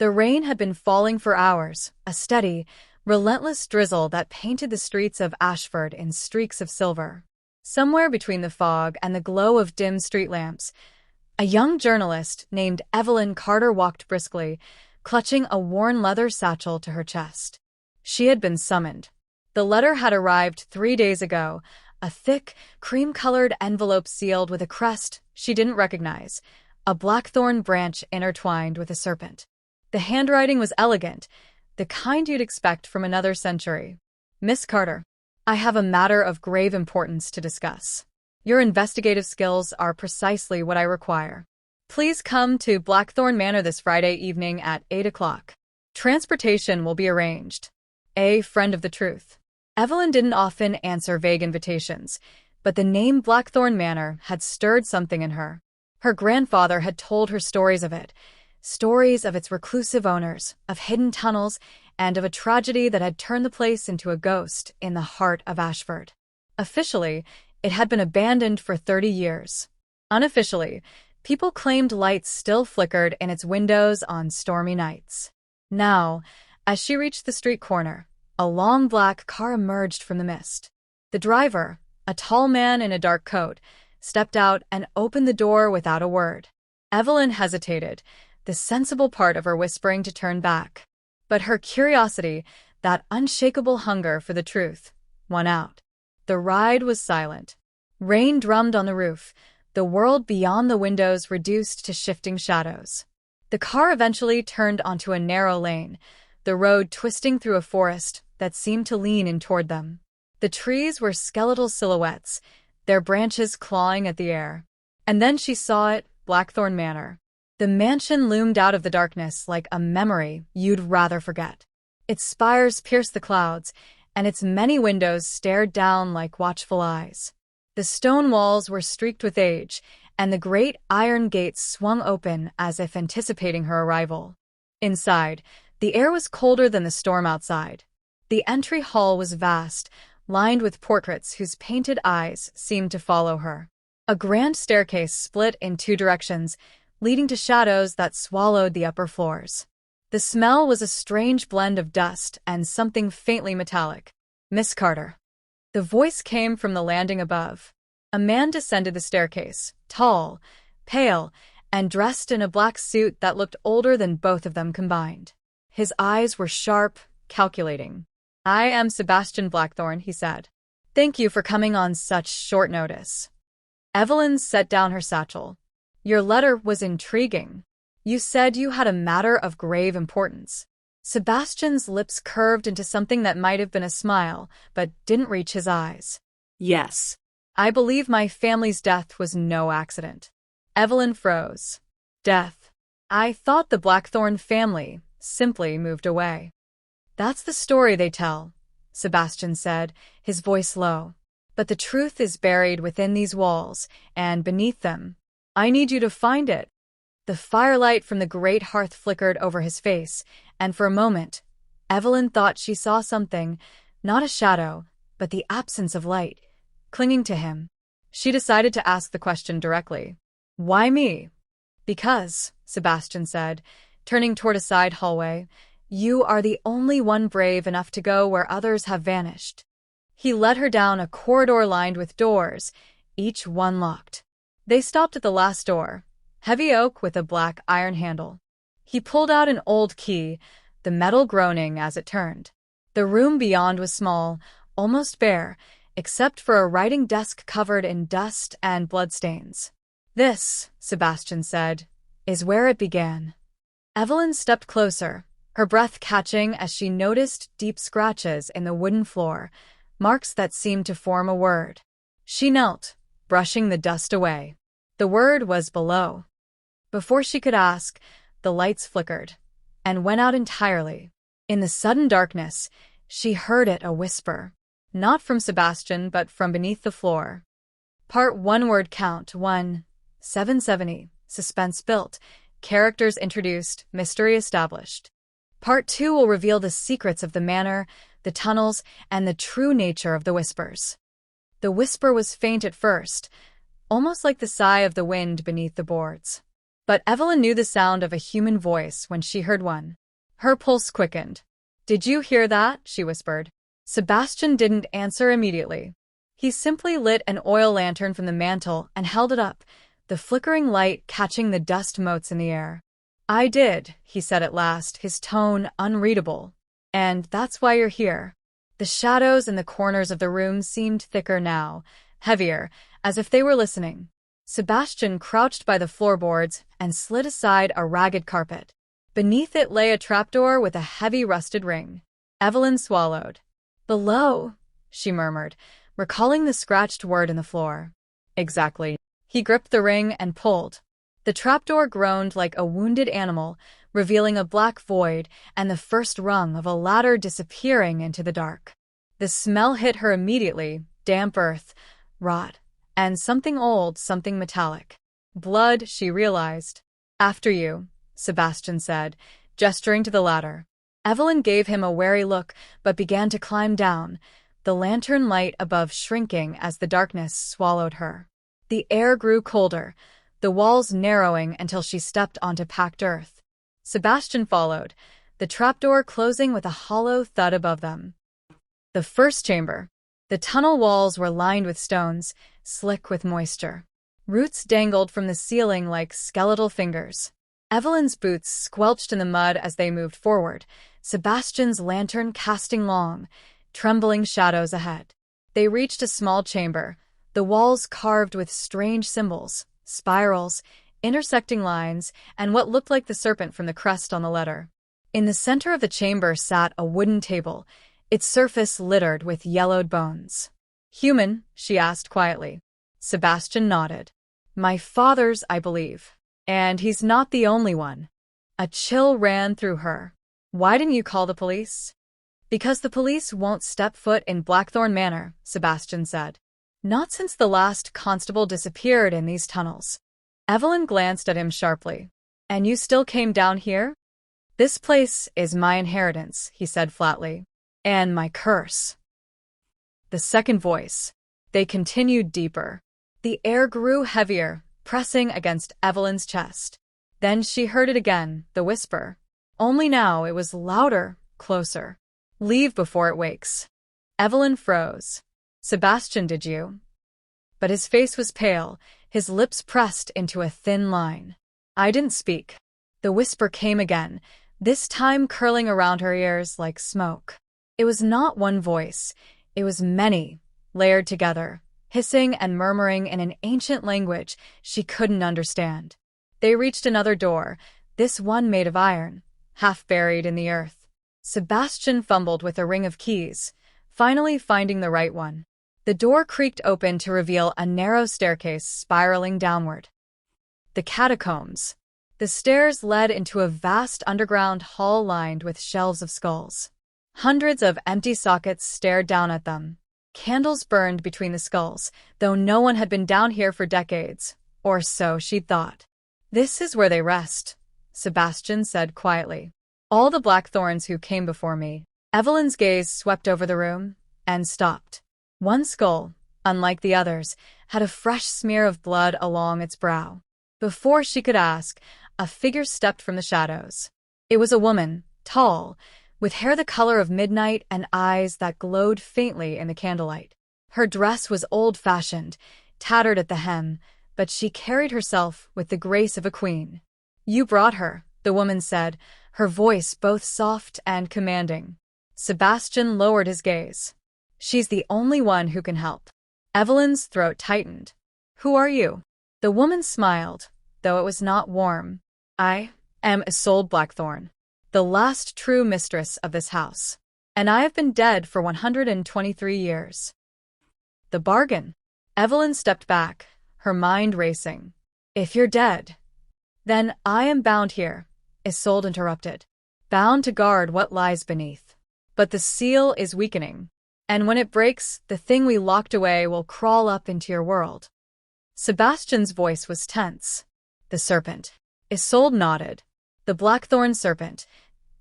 The rain had been falling for hours, a steady, relentless drizzle that painted the streets of Ashford in streaks of silver. Somewhere between the fog and the glow of dim street lamps, a young journalist named Evelyn Carter walked briskly, clutching a worn leather satchel to her chest. She had been summoned. The letter had arrived 3 days ago, a thick, cream-colored envelope sealed with a crest she didn't recognize, a blackthorn branch intertwined with a serpent. The handwriting was elegant, the kind you'd expect from another century. Miss Carter, I have a matter of grave importance to discuss. Your investigative skills are precisely what I require. Please come to Blackthorn Manor this Friday evening at 8 o'clock. Transportation will be arranged. A friend of the truth. Evelyn didn't often answer vague invitations, but the name Blackthorn Manor had stirred something in her. Her grandfather had told her stories of it, stories of its reclusive owners, of hidden tunnels, and of a tragedy that had turned the place into a ghost in the heart of Ashford. Officially, it had been abandoned for 30 years. Unofficially, people claimed lights still flickered in its windows on stormy nights. Now, as she reached the street corner, a long black car emerged from the mist. The driver, a tall man in a dark coat, stepped out and opened the door without a word. Evelyn hesitated, the sensible part of her whispering to turn back. But her curiosity, that unshakable hunger for the truth, won out. The ride was silent. Rain drummed on the roof, the world beyond the windows reduced to shifting shadows. The car eventually turned onto a narrow lane, the road twisting through a forest that seemed to lean in toward them. The trees were skeletal silhouettes, their branches clawing at the air. And then she saw it, Blackthorn Manor. The mansion loomed out of the darkness like a memory you'd rather forget. Its spires pierced the clouds, and its many windows stared down like watchful eyes. The stone walls were streaked with age, and the great iron gates swung open as if anticipating her arrival. Inside, the air was colder than the storm outside. The entry hall was vast, lined with portraits whose painted eyes seemed to follow her. A grand staircase split in 2 directions, leading to shadows that swallowed the upper floors. The smell was a strange blend of dust and something faintly metallic. Miss Carter. The voice came from the landing above. A man descended the staircase, tall, pale, and dressed in a black suit that looked older than both of them combined. His eyes were sharp, calculating. I am Sebastian Blackthorn, he said. Thank you for coming on such short notice. Evelyn set down her satchel. Your letter was intriguing. You said you had a matter of grave importance. Sebastian's lips curved into something that might have been a smile, but didn't reach his eyes. Yes. I believe my family's death was no accident. Evelyn froze. Death. I thought the Blackthorn family simply moved away. That's the story they tell, Sebastian said, his voice low. But the truth is buried within these walls, and beneath them. I need you to find it. The firelight from the great hearth flickered over his face, and for a moment, Evelyn thought she saw something, not a shadow, but the absence of light, clinging to him. She decided to ask the question directly. Why me? Because, Sebastian said, turning toward a side hallway, you are the only one brave enough to go where others have vanished. He led her down a corridor lined with doors, each one locked. They stopped at the last door, heavy oak with a black iron handle. He pulled out an old key, the metal groaning as it turned. The room beyond was small, almost bare, except for a writing desk covered in dust and bloodstains. This, Sebastian said, is where it began. Evelyn stepped closer, her breath catching as she noticed deep scratches in the wooden floor, marks that seemed to form a word. She knelt, brushing the dust away. The word was below. Before she could ask, the lights flickered and went out entirely. In the sudden darkness, she heard it a whisper, not from Sebastian but from beneath the floor. Part 1 word count 1, 770, suspense built, characters introduced, mystery established. Part 2 will reveal the secrets of the manor, the tunnels, and the true nature of the whispers. The whisper was faint at first, almost like the sigh of the wind beneath the boards. But Evelyn knew the sound of a human voice when she heard one. Her pulse quickened. "Did you hear that?" she whispered. Sebastian didn't answer immediately. He simply lit an oil lantern from the mantel and held it up, the flickering light catching the dust motes in the air. "I did," he said at last, his tone unreadable. "And that's why you're here." The shadows in the corners of the room seemed thicker now, heavier, as if they were listening. Sebastian crouched by the floorboards and slid aside a ragged carpet. Beneath it lay a trapdoor with a heavy rusted ring. Evelyn swallowed. "Below," she murmured, recalling the scratched word in the floor. "Exactly." He gripped the ring and pulled. The trapdoor groaned like a wounded animal, revealing a black void and the first rung of a ladder disappearing into the dark. The smell hit her immediately, damp earth, rot, and something old, something metallic. Blood, she realized. "After you," Sebastian said, gesturing to the ladder. Evelyn gave him a wary look, but began to climb down, the lantern light above shrinking as the darkness swallowed her. The air grew colder, the walls narrowing until she stepped onto packed earth. Sebastian followed, the trapdoor closing with a hollow thud above them. The first chamber. The tunnel walls were lined with stones, slick with moisture. Roots dangled from the ceiling like skeletal fingers. Evelyn's boots squelched in the mud as they moved forward, Sebastian's lantern casting long, trembling shadows ahead. They reached a small chamber, the walls carved with strange symbols, spirals, intersecting lines, and what looked like the serpent from the crest on the letter. In the center of the chamber sat a wooden table, its surface littered with yellowed bones. "Human?" she asked quietly. Sebastian nodded. "My father's, I believe. And he's not the only one." A chill ran through her. "Why didn't you call the police?" "Because the police won't step foot in Blackthorn Manor," Sebastian said. "Not since the last constable disappeared in these tunnels." Evelyn glanced at him sharply. "And you still came down here?" "This place is my inheritance," he said flatly. "And my curse." The second voice. They continued deeper. The air grew heavier, pressing against Evelyn's chest. Then she heard it again, the whisper. Only now it was louder, closer. "Leave before it wakes." Evelyn froze. "Sebastian, did you?" But his face was pale, his lips pressed into a thin line. "I didn't speak." The whisper came again, this time curling around her ears like smoke. It was not one voice, it was many, layered together, hissing and murmuring in an ancient language she couldn't understand. They reached another door, this one made of iron, half buried in the earth. Sebastian fumbled with a ring of keys, finally finding the right one. The door creaked open to reveal a narrow staircase spiraling downward. The catacombs. The stairs led into a vast underground hall lined with shelves of skulls. Hundreds of empty sockets stared down at them. Candles burned between the skulls, though no one had been down here for decades, or so she'd thought. "This is where they rest," Sebastian said quietly. "All the Blackthorns who came before me." Evelyn's gaze swept over the room and stopped. One skull, unlike the others, had a fresh smear of blood along its brow. Before she could ask, a figure stepped from the shadows. It was a woman, tall, with hair the color of midnight and eyes that glowed faintly in the candlelight. Her dress was old-fashioned, tattered at the hem, but she carried herself with the grace of a queen. "You brought her," the woman said, her voice both soft and commanding. Sebastian lowered his gaze. "She's the only one who can help." Evelyn's throat tightened. "Who are you?" The woman smiled, though it was not warm. "I am Isolde Blackthorn, the last true mistress of this house. And I have been dead for 123 years. "The bargain." Evelyn stepped back, her mind racing. "If you're dead, then I am bound here," Isolde interrupted. "Bound to guard what lies beneath. But the seal is weakening. And when it breaks, the thing we locked away will crawl up into your world." Sebastian's voice was tense. "The serpent." Isolde nodded. "The Blackthorn Serpent.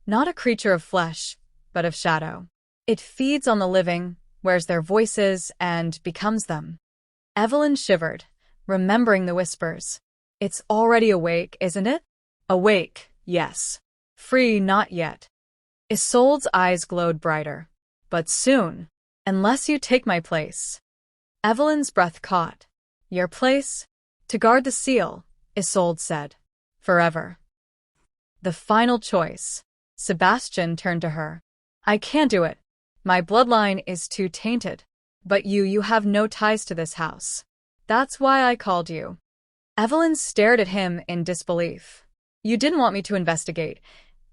Not a creature of flesh, but of shadow. It feeds on the living, wears their voices, and becomes them." Evelyn shivered, remembering the whispers. It's already awake, isn't it? Awake, yes. Free, not yet. Isolde's eyes glowed brighter. But soon, unless you take my place. Evelyn's breath caught. Your place? To guard the seal, Isolde said. Forever. The final choice. Sebastian turned to her. I can't do it. My bloodline is too tainted. But you have no ties to this house. That's why I called you. Evelyn stared at him in disbelief. You didn't want me to investigate.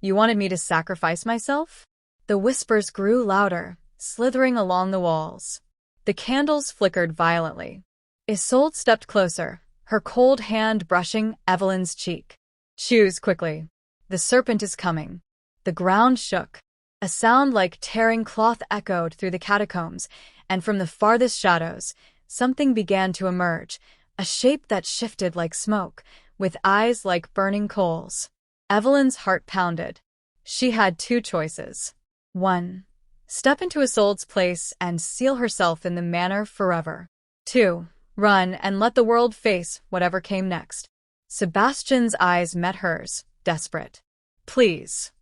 You wanted me to sacrifice myself? The whispers grew louder, slithering along the walls. The candles flickered violently. Isolde stepped closer, her cold hand brushing Evelyn's cheek. Choose quickly. The serpent is coming. The ground shook. A sound like tearing cloth echoed through the catacombs, and from the farthest shadows, something began to emerge, a shape that shifted like smoke, with eyes like burning coals. Evelyn's heart pounded. She had two choices. 1. Step into Isolde's place and seal herself in the manor forever. 2. Run and let the world face whatever came next. Sebastian's eyes met hers, desperate. Please.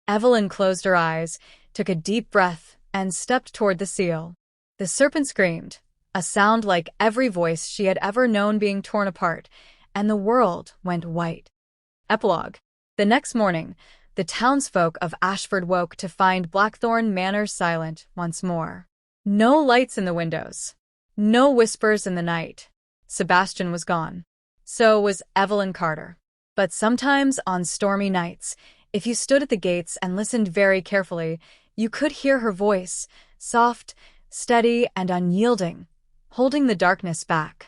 Evelyn closed her eyes, took a deep breath, and stepped toward the seal. The serpent screamed, a sound like every voice she had ever known being torn apart, and the world went white. Epilogue. The next morning, the townsfolk of Ashford woke to find Blackthorn Manor silent once more. No lights in the windows. No whispers in the night. Sebastian was gone. So was Evelyn Carter. But sometimes on stormy nights, if you stood at the gates and listened very carefully, you could hear her voice, soft, steady, and unyielding, holding the darkness back.